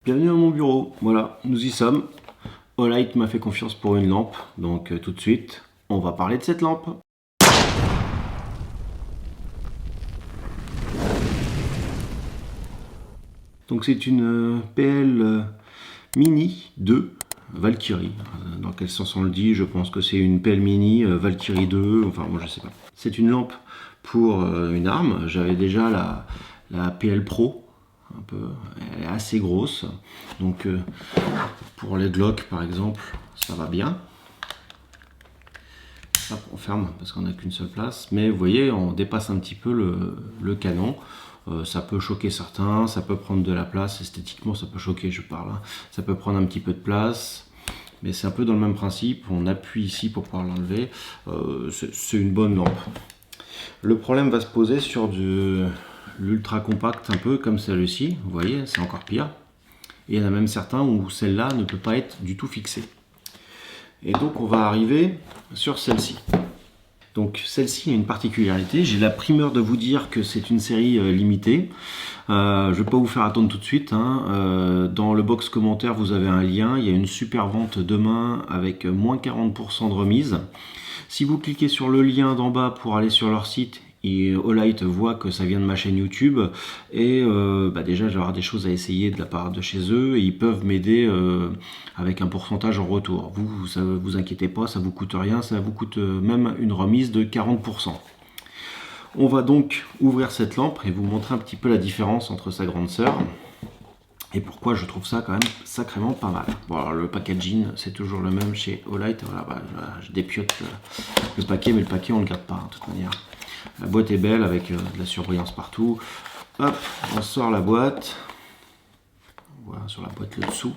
Bienvenue à mon bureau, voilà, nous y sommes. Olight m'a fait confiance pour une lampe, donc tout de suite, on va parler de cette lampe. Donc c'est une PL Mini 2 Valkyrie. Dans quel sens on le dit? Je pense que c'est une PL Mini Valkyrie 2, enfin moi je sais pas. C'est une lampe pour une arme. J'avais déjà la PL Pro, un peu, elle est assez grosse. Donc pour les Glock par exemple, ça va bien. Hop, on ferme parce qu'on n'a qu'une seule place. Mais vous voyez, on dépasse un petit peu le canon. Ça peut choquer certains, ça peut prendre de la place. Esthétiquement, ça peut choquer, je parle. Hein. Ça peut prendre un petit peu de place. Mais c'est un peu dans le même principe. On appuie ici pour pouvoir l'enlever. C'est une bonne lampe. Le problème va se poser sur de l'ultra compact, un peu comme celle-ci. Vous voyez, c'est encore pire. Et il y en a même certains où celle-là ne peut pas être du tout fixée. Et donc on va arriver sur celle-ci. Donc celle-ci a une particularité, j'ai la primeur de vous dire que c'est une série limitée. Je ne vais pas vous faire attendre tout de suite. Hein. Dans le box commentaire, vous avez un lien. Il y a une super vente demain avec moins 40% de remise. Si vous cliquez sur le lien d'en bas pour aller sur leur site, et Olight voit que ça vient de ma chaîne YouTube et déjà j'aurai des choses à essayer de la part de chez eux et ils peuvent m'aider avec un pourcentage en retour. Vous inquiétez pas, ça vous coûte rien, ça vous coûte même une remise de 40%. On va donc ouvrir cette lampe et vous montrer un petit peu la différence entre sa grande sœur et pourquoi je trouve ça quand même sacrément pas mal. Bon, alors le packaging c'est toujours le même chez Olight. Voilà, je dépiote le paquet, mais le paquet on le garde pas de toute manière. La boîte est belle avec de la surbrillance partout. Hop, on sort la boîte. Voilà, sur la boîte le dessous.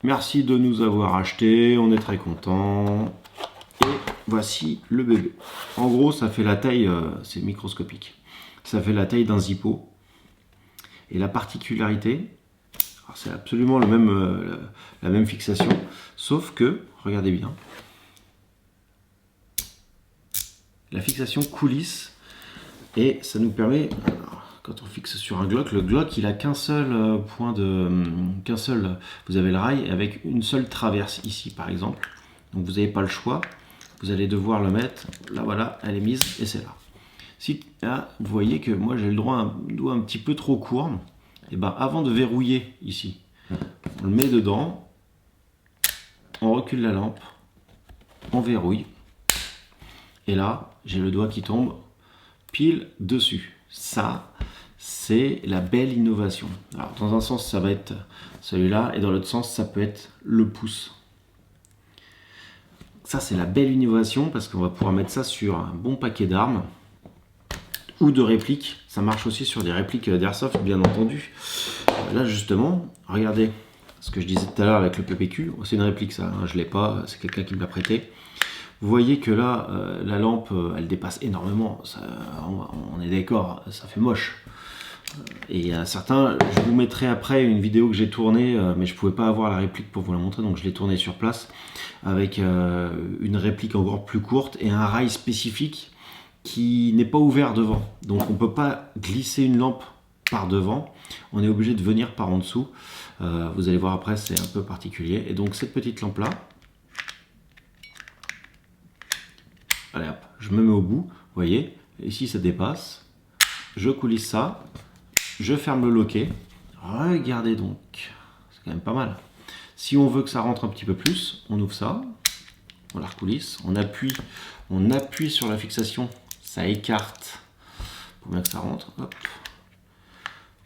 Merci de nous avoir acheté, on est très content. Et voici le bébé. En gros, ça fait la taille, c'est microscopique. Ça fait la taille d'un Zippo. Et la particularité, c'est absolument la même fixation, sauf que, regardez bien, la fixation coulisse et ça nous permet, quand on fixe sur un Glock, le Glock il a qu'un seul point de, vous avez le rail avec une seule traverse ici par exemple, donc vous n'avez pas le choix, vous allez devoir le mettre, là voilà, elle est mise et c'est là. Si là, vous voyez que moi j'ai le doigt un petit peu trop court, et ben avant de verrouiller ici, on le met dedans, on recule la lampe, on verrouille, et là j'ai le doigt qui tombe pile dessus. Ça, c'est la belle innovation. Alors, dans un sens, ça va être celui-là, et dans l'autre sens, ça peut être le pouce. Ça, c'est la belle innovation, parce qu'on va pouvoir mettre ça sur un bon paquet d'armes, ou de répliques. Ça marche aussi sur des répliques d'Airsoft, bien entendu. Là, justement, regardez ce que je disais tout à l'heure avec le PPQ. C'est une réplique, ça, hein, je ne l'ai pas, c'est quelqu'un qui me l'a prêté. Vous voyez que là, la lampe, elle dépasse énormément. Ça, on est d'accord, ça fait moche. Et certains, je vous mettrai après une vidéo que j'ai tournée, mais je ne pouvais pas avoir la réplique pour vous la montrer, donc je l'ai tournée sur place, avec une réplique encore plus courte et un rail spécifique qui n'est pas ouvert devant. Donc on ne peut pas glisser une lampe par devant, on est obligé de venir par en dessous. Vous allez voir après, c'est un peu particulier. Et donc cette petite lampe-là, allez hop, je me mets au bout, vous voyez, ici ça dépasse, je coulisse ça, je ferme le loquet, regardez donc, c'est quand même pas mal. Si on veut que ça rentre un petit peu plus, on ouvre ça, on la recoulisse, on appuie sur la fixation, ça écarte pour bien que ça rentre, hop.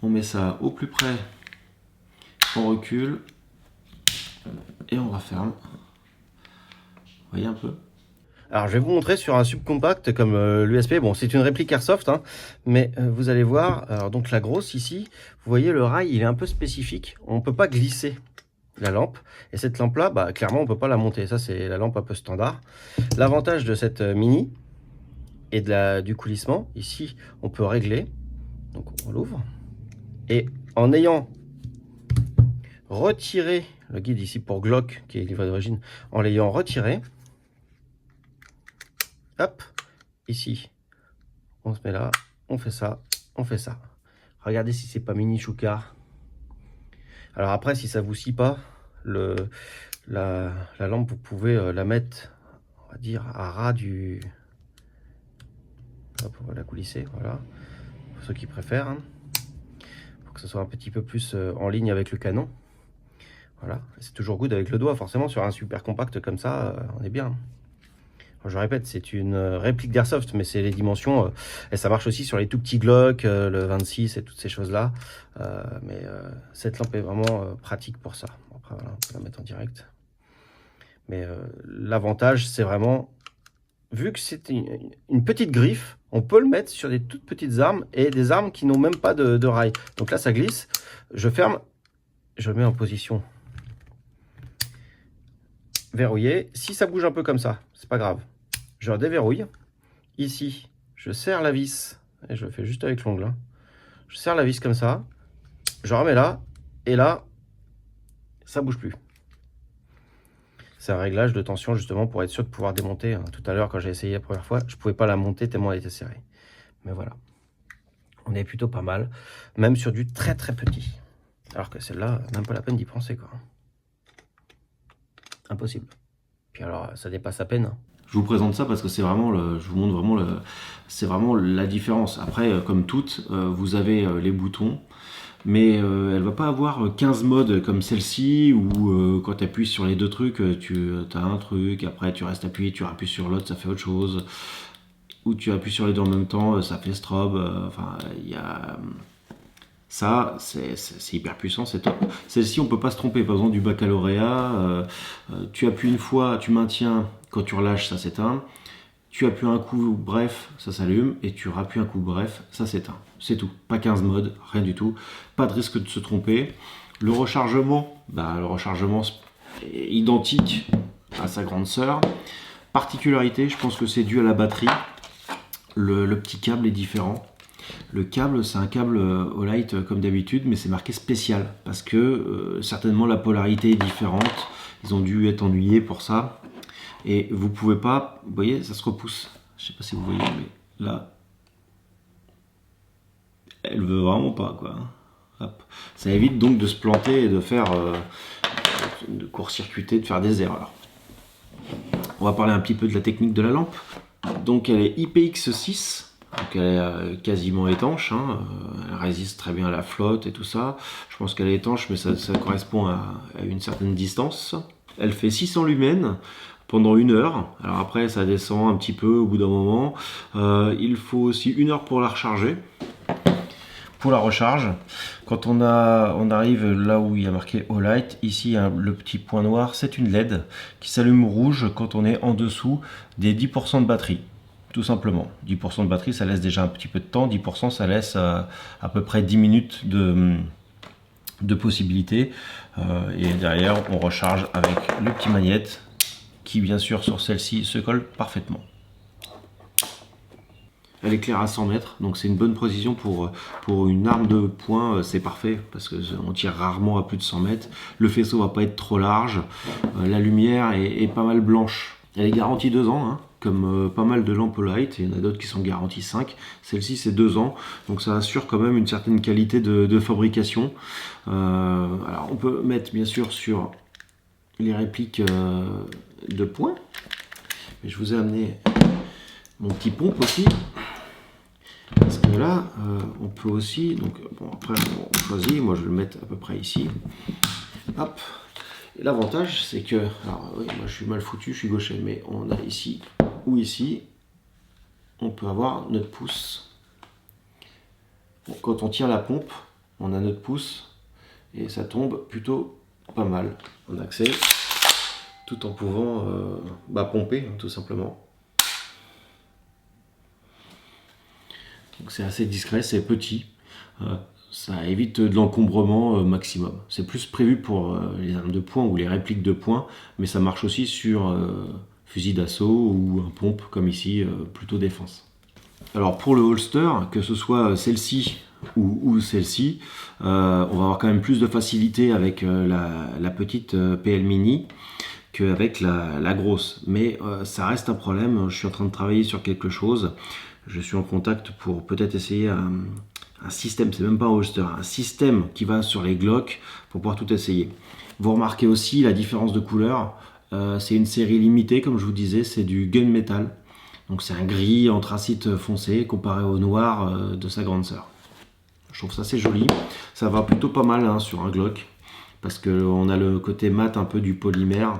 On met ça au plus près, on recule, et on referme, vous voyez un peu. Alors je vais vous montrer sur un subcompact comme l'USP, bon c'est une réplique Airsoft, hein, mais vous allez voir, alors donc la grosse ici, vous voyez le rail il est un peu spécifique, on ne peut pas glisser la lampe, et cette lampe là, clairement on ne peut pas la monter, ça c'est la lampe un peu standard. L'avantage de cette mini et du coulissement, ici on peut régler, donc on l'ouvre, et en ayant retiré le guide ici pour Glock qui est livré d'origine, en l'ayant retiré, hop, ici, on se met là, on fait ça, on fait ça. Regardez si c'est pas mini choucard. Alors après, si ça vous scie pas, la lampe, vous pouvez la mettre, on va dire, à ras du... Hop, on va la coulisser, voilà. Pour ceux qui préfèrent, hein, pour que ce soit un petit peu plus en ligne avec le canon. Voilà, c'est toujours good avec le doigt, forcément, sur un super compact comme ça, on est bien. Je répète, c'est une réplique d'Airsoft, mais c'est les dimensions, et ça marche aussi sur les tout petits Glock, le 26 et toutes ces choses-là. Mais cette lampe est vraiment pratique pour ça. Bon, après, voilà, on peut la mettre en direct. Mais l'avantage, c'est vraiment, vu que c'est une petite griffe, on peut le mettre sur des toutes petites armes, et des armes qui n'ont même pas de rail. Donc là, ça glisse, je ferme, je le mets en position verrouillée. Si ça bouge un peu comme ça, c'est pas grave. Je redéverrouille. Ici, je serre la vis, et je le fais juste avec l'ongle. Hein. Je serre la vis comme ça, je remets là, et là, ça bouge plus. C'est un réglage de tension justement pour être sûr de pouvoir démonter. Hein. Tout à l'heure, quand j'ai essayé la première fois, je pouvais pas la monter tellement elle était serrée. Mais voilà, on est plutôt pas mal, même sur du très très petit. Alors que celle-là, même pas la peine d'y penser, quoi. Impossible. Puis alors, ça dépasse à peine. Hein. Je vous présente ça parce que c'est vraiment, je vous montre vraiment, c'est vraiment la différence. Après, comme toutes, vous avez les boutons, mais elle va pas avoir 15 modes comme celle-ci où quand tu appuies sur les deux trucs, tu as un truc, après tu restes appuyé, tu appuies sur l'autre, ça fait autre chose. Ou tu appuies sur les deux en même temps, ça fait strobe. Enfin, il y a. Ça, c'est hyper puissant, c'est top. Celle-ci, on peut pas se tromper. Par exemple, du baccalauréat, tu appuies une fois, tu maintiens, quand tu relâches, ça s'éteint. Tu appuies un coup, bref, ça s'allume. Et tu rappuies un coup, bref, ça s'éteint. C'est tout. Pas 15 modes, rien du tout. Pas de risque de se tromper. Le rechargement, le rechargement est identique à sa grande sœur. Particularité, je pense que c'est dû à la batterie. Le petit câble est différent. Le câble, c'est un câble Olight comme d'habitude, mais c'est marqué spécial parce que certainement la polarité est différente. Ils ont dû être ennuyés pour ça. Et vous pouvez pas, vous voyez, ça se repousse. Je sais pas si vous voyez, mais là, elle veut vraiment pas, quoi. Hop. Ça évite donc de se planter et de faire, de court-circuiter, de faire des erreurs. On va parler un petit peu de la technique de la lampe. Donc elle est IPX6. Donc elle est quasiment étanche, hein. Elle résiste très bien à la flotte et tout ça. Je pense qu'elle est étanche, mais ça correspond à une certaine distance. Elle fait 600 lumens pendant 1 heure. Alors après, ça descend un petit peu au bout d'un moment. Il faut aussi 1 heure pour la recharger. Pour la recharge, quand on arrive là où il y a marqué Olight, ici le petit point noir, c'est une LED qui s'allume rouge quand on est en dessous des 10% de batterie. Tout simplement. 10% de batterie, ça laisse déjà un petit peu de temps. 10%, ça laisse à peu près 10 minutes de possibilité. Et derrière, on recharge avec le petit magnète qui, bien sûr, sur celle-ci, se colle parfaitement. Elle éclaire à 100 mètres, donc c'est une bonne précision pour une arme de poing, c'est parfait, parce qu'on tire rarement à plus de 100 mètres. Le faisceau va pas être trop large, la lumière est pas mal blanche. Elle est garantie 2 ans, hein, comme pas mal de lampes Olight, il y en a d'autres qui sont garanties 5. Celle-ci c'est 2 ans, donc ça assure quand même une certaine qualité de fabrication. Alors on peut mettre bien sûr sur les répliques de poing, mais je vous ai amené mon petit pompe aussi. Parce que là, on peut aussi, donc bon après on choisit, moi je vais le mettre à peu près ici. Hop. Et l'avantage c'est que, alors oui, moi je suis mal foutu, je suis gaucher, mais on a ici ou ici, on peut avoir notre pouce. Bon, quand on tient la pompe, on a notre pouce et ça tombe plutôt pas mal en accès, tout en pouvant pomper tout simplement. Donc c'est assez discret, c'est petit, ça évite de l'encombrement maximum. C'est plus prévu pour les armes de poing ou les répliques de poing, mais ça marche aussi sur fusil d'assaut ou un pompe comme ici, plutôt défense. Alors pour le holster, que ce soit celle-ci ou celle-ci, on va avoir quand même plus de facilité avec la petite PL Mini qu'avec la grosse. Mais ça reste un problème, je suis en train de travailler sur quelque chose. Je suis en contact pour peut-être essayer un système, c'est même pas un holster, un système qui va sur les Glock pour pouvoir tout essayer. Vous remarquez aussi la différence de couleur. C'est une série limitée, comme je vous disais, c'est du gunmetal. Donc c'est un gris anthracite foncé comparé au noir de sa grande sœur. Je trouve ça assez joli. Ça va plutôt pas mal hein, sur un Glock parce qu'on a le côté mat un peu du polymère.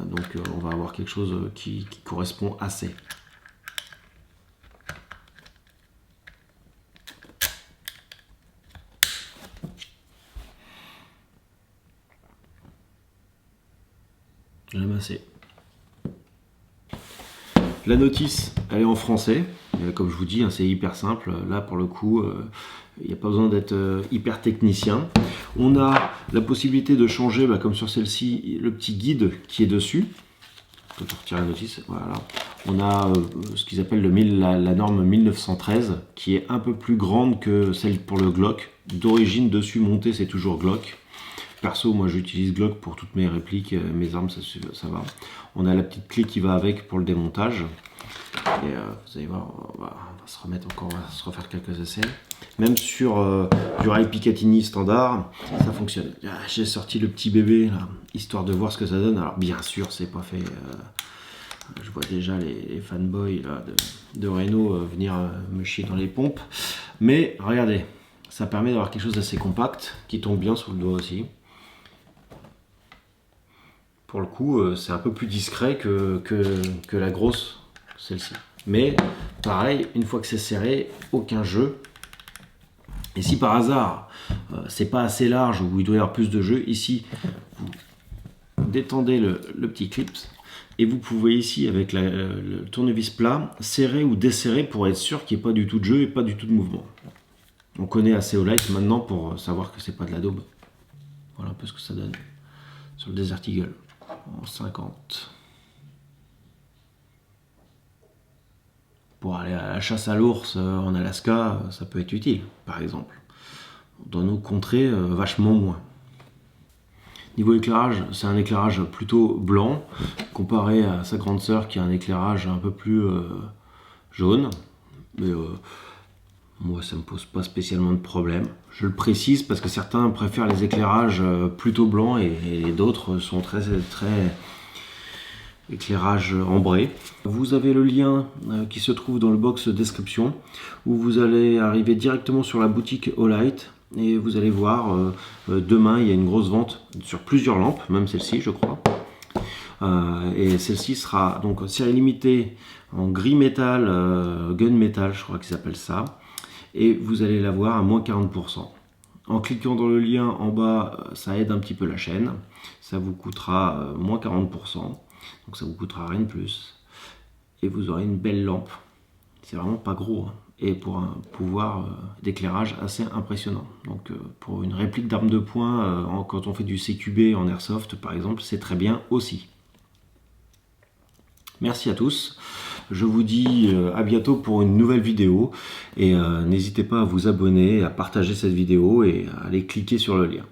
Donc on va avoir quelque chose qui correspond assez. J'aime assez. La notice, elle est en français. Comme je vous dis, hein, c'est hyper simple. Là, pour le coup, il n'y a pas besoin d'être hyper technicien. On a la possibilité de changer, comme sur celle-ci, le petit guide qui est dessus. Quand on retire la notice, voilà. On a ce qu'ils appellent la norme 1913, qui est un peu plus grande que celle pour le Glock. D'origine, dessus monté, c'est toujours Glock. Perso, moi j'utilise Glock pour toutes mes répliques, mes armes, ça va. On a la petite clé qui va avec pour le démontage. Et vous allez voir, on va se remettre encore, on va se refaire quelques essais. Même sur du rail Picatinny standard, ça fonctionne. J'ai sorti le petit bébé, là, histoire de voir ce que ça donne. Alors bien sûr, c'est pas fait... je vois déjà les fanboys là, de Renault venir me chier dans les pompes. Mais regardez, ça permet d'avoir quelque chose d'assez compact, qui tombe bien sur le doigt aussi. Pour le coup, c'est un peu plus discret que la grosse, celle-ci. Mais pareil, une fois que c'est serré, aucun jeu. Et si par hasard, c'est pas assez large ou il doit y avoir plus de jeu, ici, vous détendez le petit clip et vous pouvez ici, avec le tournevis plat, serrer ou desserrer pour être sûr qu'il n'y ait pas du tout de jeu et pas du tout de mouvement. On connaît assez Olight maintenant pour savoir que c'est pas de la daube. Voilà un peu ce que ça donne sur le Desert Eagle en 50. Pour aller à la chasse à l'ours en Alaska, ça peut être utile, par exemple. Dans nos contrées, vachement moins. Niveau éclairage, c'est un éclairage plutôt blanc, comparé à sa grande sœur qui a un éclairage un peu plus jaune. Mais moi, ça ne me pose pas spécialement de problème. Je le précise parce que certains préfèrent les éclairages plutôt blancs et d'autres sont très éclairage ambré. Vous avez le lien qui se trouve dans le box description où vous allez arriver directement sur la boutique Olight et vous allez voir demain il y a une grosse vente sur plusieurs lampes, même celle-ci je crois. Et celle-ci sera donc série limitée en gris métal, gun métal je crois qu'ils s'appelle ça, et vous allez la voir à moins 40%. En cliquant dans le lien en bas, ça aide un petit peu la chaîne, ça vous coûtera moins 40%. Donc ça vous coûtera rien de plus. Et vous aurez une belle lampe. C'est vraiment pas gros. Hein. Et pour un pouvoir d'éclairage assez impressionnant. Donc pour une réplique d'arme de poing, quand on fait du CQB en airsoft par exemple, c'est très bien aussi. Merci à tous. Je vous dis à bientôt pour une nouvelle vidéo. Et n'hésitez pas à vous abonner, à partager cette vidéo et à aller cliquer sur le lien.